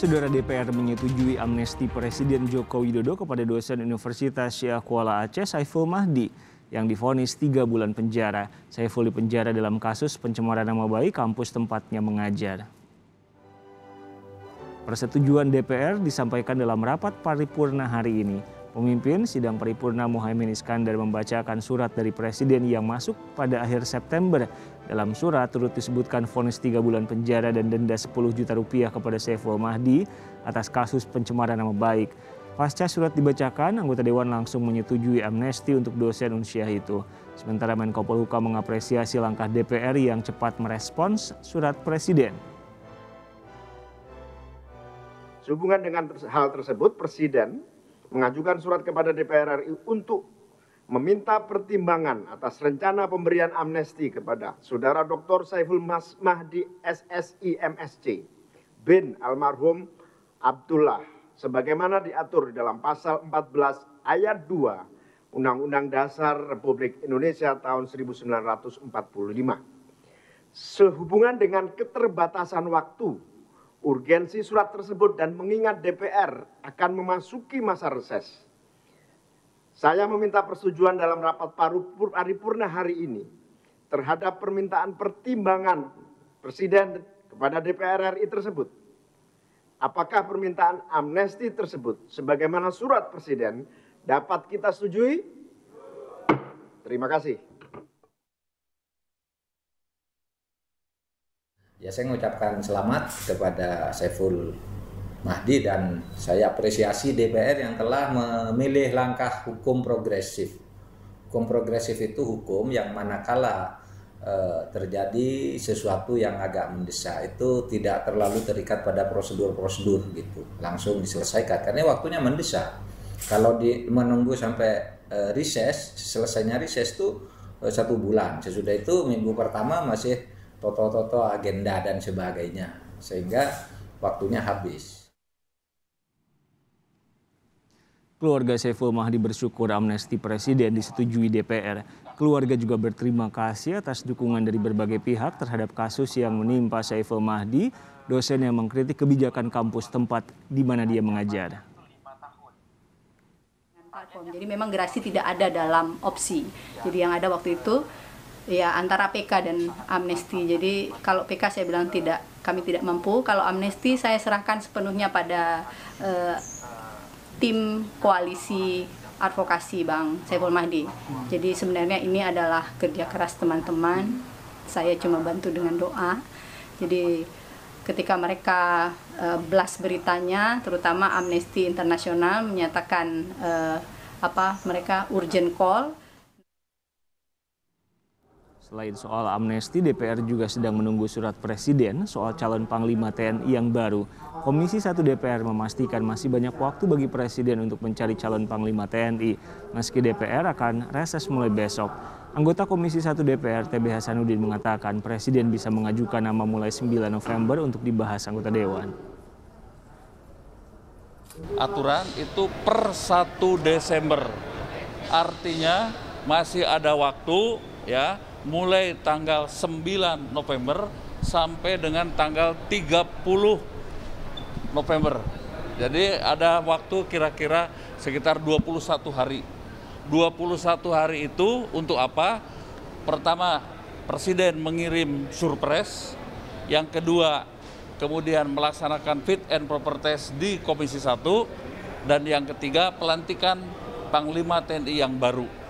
Saudara DPR menyetujui amnesti Presiden Joko Widodo kepada dosen Universitas Syekh Kuala Aceh Saiful Mahdi yang divonis 3 bulan penjara. Saiful dipenjara dalam kasus pencemaran nama baik kampus tempatnya mengajar. Persetujuan DPR disampaikan dalam rapat paripurna hari ini. Pemimpin sidang paripurna Muhaimin Iskandar membacakan surat dari Presiden yang masuk pada akhir September. Dalam surat turut disebutkan vonis 3 bulan penjara dan denda 10 juta rupiah kepada Saiful Mahdi atas kasus pencemaran nama baik. Pasca surat dibacakan, anggota Dewan langsung menyetujui amnesti untuk dosen Unsyah itu. Sementara Menko Polhukam mengapresiasi langkah DPR yang cepat merespons surat Presiden. Sehubungan dengan hal tersebut, Presiden mengajukan surat kepada DPR RI untuk meminta pertimbangan atas rencana pemberian amnesti kepada Saudara Dr. Saiful Mahdi SSI MSc bin almarhum Abdullah sebagaimana diatur dalam pasal 14 ayat 2 Undang-Undang Dasar Republik Indonesia tahun 1945. Sehubungan dengan keterbatasan waktu, urgensi surat tersebut dan mengingat DPR akan memasuki masa reses, saya meminta persetujuan dalam rapat paripurna hari ini terhadap permintaan pertimbangan Presiden kepada DPR RI tersebut. Apakah permintaan amnesti tersebut sebagaimana surat Presiden dapat kita setujui? Terima kasih. Ya, saya mengucapkan selamat kepada Saiful Mahdi dan saya apresiasi DPR yang telah memilih langkah hukum progresif. Hukum progresif itu hukum yang manakala terjadi sesuatu yang agak mendesak itu tidak terlalu terikat pada prosedur-prosedur gitu, langsung diselesaikan karena waktunya mendesak. Kalau menunggu sampai reses, selesainya reses itu 1 bulan. Sesudah itu minggu pertama masih toto-toto agenda dan sebagainya, sehingga waktunya habis. Keluarga Saiful Mahdi bersyukur amnesti Presiden disetujui DPR. Keluarga juga berterima kasih atas dukungan dari berbagai pihak terhadap kasus yang menimpa Saiful Mahdi, dosen yang mengkritik kebijakan kampus tempat di mana dia mengajar. Jadi memang gerasi tidak ada dalam opsi. Jadi yang ada waktu itu ya antara PK dan amnesti. Jadi kalau PK saya bilang tidak, kami tidak mampu. Kalau amnesti saya serahkan sepenuhnya pada tim koalisi advokasi Bang Saiful Mahdi. Jadi sebenarnya ini adalah kerja keras teman-teman. Saya cuma bantu dengan doa. Jadi ketika mereka blast beritanya, terutama Amnesty International menyatakan mereka urgent call. Selain soal amnesti, DPR juga sedang menunggu surat Presiden soal calon Panglima TNI yang baru. Komisi 1 DPR memastikan masih banyak waktu bagi Presiden untuk mencari calon Panglima TNI, meski DPR akan reses mulai besok. Anggota Komisi 1 DPR TB Hasanuddin mengatakan Presiden bisa mengajukan nama mulai 9 November untuk dibahas anggota Dewan. Aturan itu per 1 Desember, artinya masih ada waktu ya, mulai tanggal 9 November sampai dengan tanggal 30 November. Jadi ada waktu kira-kira sekitar 21 hari. 21 hari itu untuk apa? Pertama, Presiden mengirim surpres. Yang kedua, kemudian melaksanakan fit and proper test di Komisi 1. Dan yang ketiga, pelantikan Panglima TNI yang baru.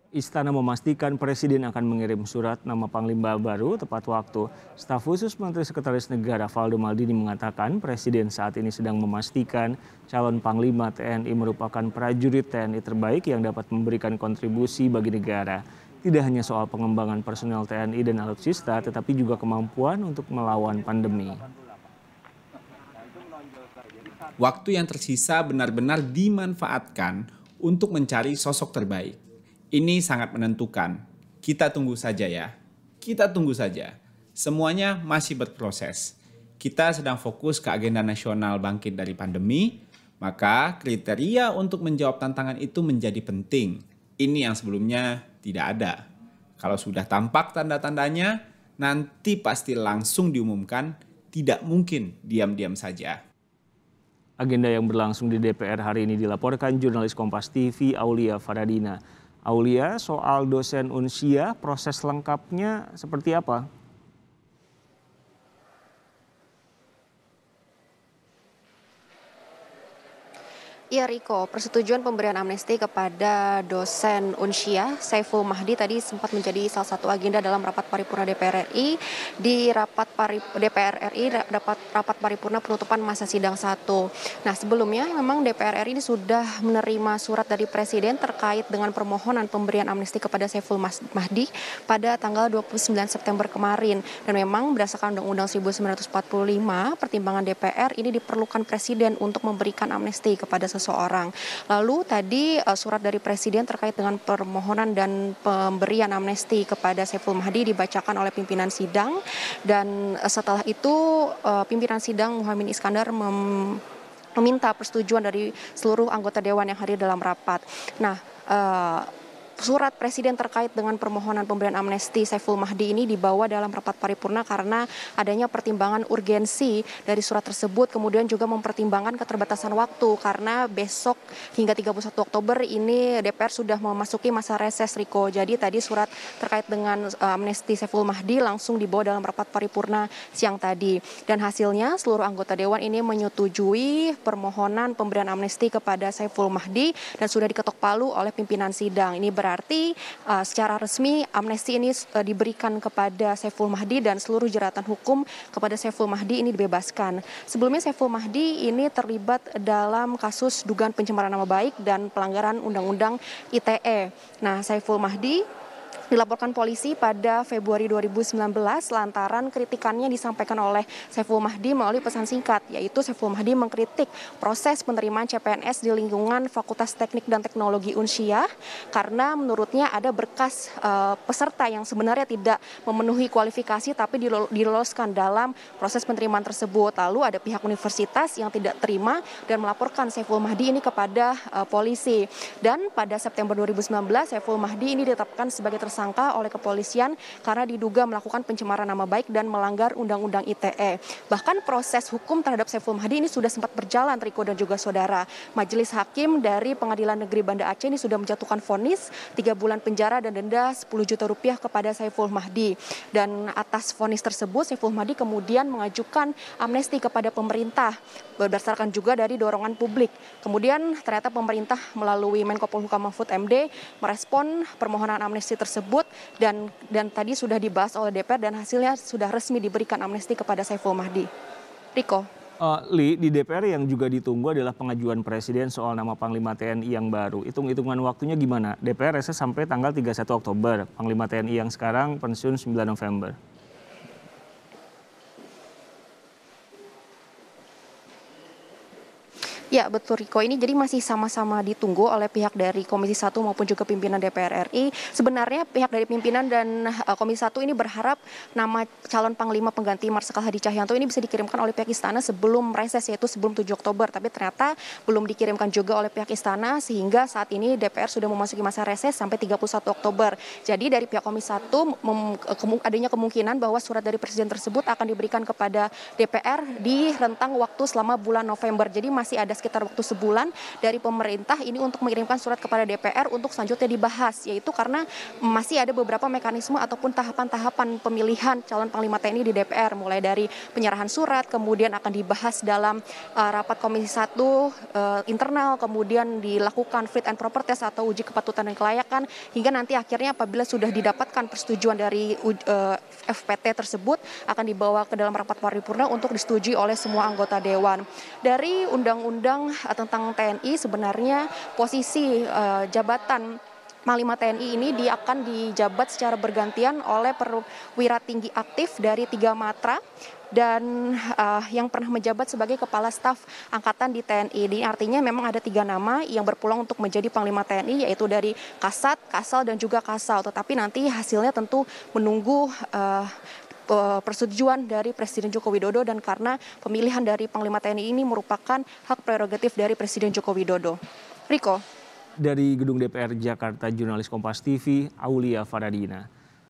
Istana memastikan Presiden akan mengirim surat nama Panglima baru tepat waktu. Staf khusus Menteri Sekretaris Negara Valdo Maldini mengatakan Presiden saat ini sedang memastikan calon Panglima TNI merupakan prajurit TNI terbaik yang dapat memberikan kontribusi bagi negara. Tidak hanya soal pengembangan personel TNI dan alutsista, tetapi juga kemampuan untuk melawan pandemi. Waktu yang tersisa benar-benar dimanfaatkan untuk mencari sosok terbaik. Ini sangat menentukan. Kita tunggu saja ya. Kita tunggu saja. Semuanya masih berproses. Kita sedang fokus ke agenda nasional bangkit dari pandemi, maka kriteria untuk menjawab tantangan itu menjadi penting. Ini yang sebelumnya tidak ada. Kalau sudah tampak tanda-tandanya, nanti pasti langsung diumumkan tidak mungkin diam-diam saja. Agenda yang berlangsung di DPR hari ini dilaporkan jurnalis Kompas TV Aulia Faradina. Aulia, soal dosen Unsia, proses lengkapnya seperti apa? Iya Riko, persetujuan pemberian amnesti kepada dosen Unsia Saiful Mahdi tadi sempat menjadi salah satu agenda dalam rapat paripurna DPR RI. Di DPR RI rapat paripurna penutupan masa sidang 1. Nah, sebelumnya memang DPR RI ini sudah menerima surat dari Presiden terkait dengan permohonan pemberian amnesti kepada Saiful Mahdi pada tanggal 29 September kemarin. Dan memang berdasarkan Undang-Undang 1945, pertimbangan DPR ini diperlukan Presiden untuk memberikan amnesti kepada seseorang. Lalu tadi surat dari Presiden terkait dengan permohonan dan pemberian amnesti kepada Saiful Mahdi dibacakan oleh pimpinan sidang, dan setelah itu pimpinan sidang Muhaimin Iskandar meminta persetujuan dari seluruh anggota dewan yang hadir dalam rapat. Nah, surat Presiden terkait dengan permohonan pemberian amnesti Saiful Mahdi ini dibawa dalam rapat paripurna karena adanya pertimbangan urgensi dari surat tersebut, kemudian juga mempertimbangkan keterbatasan waktu karena besok hingga 31 Oktober ini DPR sudah memasuki masa reses, Riko. Jadi tadi surat terkait dengan amnesti Saiful Mahdi langsung dibawa dalam rapat paripurna siang tadi. Dan hasilnya seluruh anggota dewan ini menyetujui permohonan pemberian amnesti kepada Saiful Mahdi dan sudah diketok palu oleh pimpinan sidang. Ini berarti secara resmi amnesti ini diberikan kepada Saiful Mahdi dan seluruh jeratan hukum kepada Saiful Mahdi ini dibebaskan. Sebelumnya Saiful Mahdi ini terlibat dalam kasus dugaan pencemaran nama baik dan pelanggaran Undang-Undang ITE. Nah, Saiful Mahdi dilaporkan polisi pada Februari 2019 lantaran kritikannya disampaikan oleh Saiful Mahdi melalui pesan singkat, yaitu Saiful Mahdi mengkritik proses penerimaan CPNS di lingkungan Fakultas Teknik dan Teknologi Unsia karena menurutnya ada berkas peserta yang sebenarnya tidak memenuhi kualifikasi tapi diloloskan dalam proses penerimaan tersebut. Lalu ada pihak universitas yang tidak terima dan melaporkan Saiful Mahdi ini kepada polisi. Dan pada September 2019 Saiful Mahdi ini ditetapkan sebagai tersangka oleh kepolisian karena diduga melakukan pencemaran nama baik dan melanggar Undang-Undang ITE. Bahkan proses hukum terhadap Saiful Mahdi ini sudah sempat berjalan, Riko dan juga saudara. Majelis Hakim dari Pengadilan Negeri Banda Aceh ini sudah menjatuhkan vonis 3 bulan penjara dan denda 10 juta rupiah kepada Saiful Mahdi. Dan atas vonis tersebut Saiful Mahdi kemudian mengajukan amnesti kepada pemerintah berdasarkan juga dari dorongan publik. Kemudian ternyata pemerintah melalui Menko Polhukam Mahfud MD merespon permohonan amnesti tersebut dan tadi sudah dibahas oleh DPR dan hasilnya sudah resmi diberikan amnesti kepada Saiful Mahdi. Riko. Li, di DPR yang juga ditunggu adalah pengajuan Presiden soal nama Panglima TNI yang baru. Hitung-hitungan waktunya gimana? DPR reses sampai tanggal 31 Oktober. Panglima TNI yang sekarang pensiun 9 November. Ya betul Riko, ini jadi masih sama-sama ditunggu oleh pihak dari Komisi 1 maupun juga pimpinan DPR RI. Sebenarnya pihak dari pimpinan dan Komisi 1 ini berharap nama calon Panglima pengganti Marsikal Hadi Cahyanto ini bisa dikirimkan oleh pihak Istana sebelum reses, yaitu sebelum 7 Oktober. Tapi ternyata belum dikirimkan juga oleh pihak Istana sehingga saat ini DPR sudah memasuki masa reses sampai 31 Oktober. Jadi dari pihak Komisi 1 adanya kemungkinan bahwa surat dari Presiden tersebut akan diberikan kepada DPR di rentang waktu selama bulan November. Jadi masih ada sekitar waktu sebulan dari pemerintah ini untuk mengirimkan surat kepada DPR untuk selanjutnya dibahas, yaitu karena masih ada beberapa mekanisme ataupun tahapan-tahapan pemilihan calon Panglima TNI di DPR, mulai dari penyerahan surat, kemudian akan dibahas dalam rapat Komisi 1 internal, kemudian dilakukan fit and proper test atau uji kepatutan dan kelayakan, hingga nanti akhirnya apabila sudah didapatkan persetujuan dari FPT tersebut akan dibawa ke dalam rapat paripurna untuk disetujui oleh semua anggota dewan. Dari undang-undang tentang TNI sebenarnya posisi jabatan Panglima TNI ini akan dijabat secara bergantian oleh perwira tinggi aktif dari 3 matra dan yang pernah menjabat sebagai Kepala Staf Angkatan di TNI. Ini artinya memang ada 3 nama yang berpeluang untuk menjadi Panglima TNI, yaitu dari Kasat, Kasal, dan juga Kasal. Tetapi nanti hasilnya tentu menunggu persetujuan dari Presiden Joko Widodo, dan karena pemilihan dari Panglima TNI ini merupakan hak prerogatif dari Presiden Joko Widodo. Riko. Dari Gedung DPR Jakarta, jurnalis Kompas TV Aulia Faradina.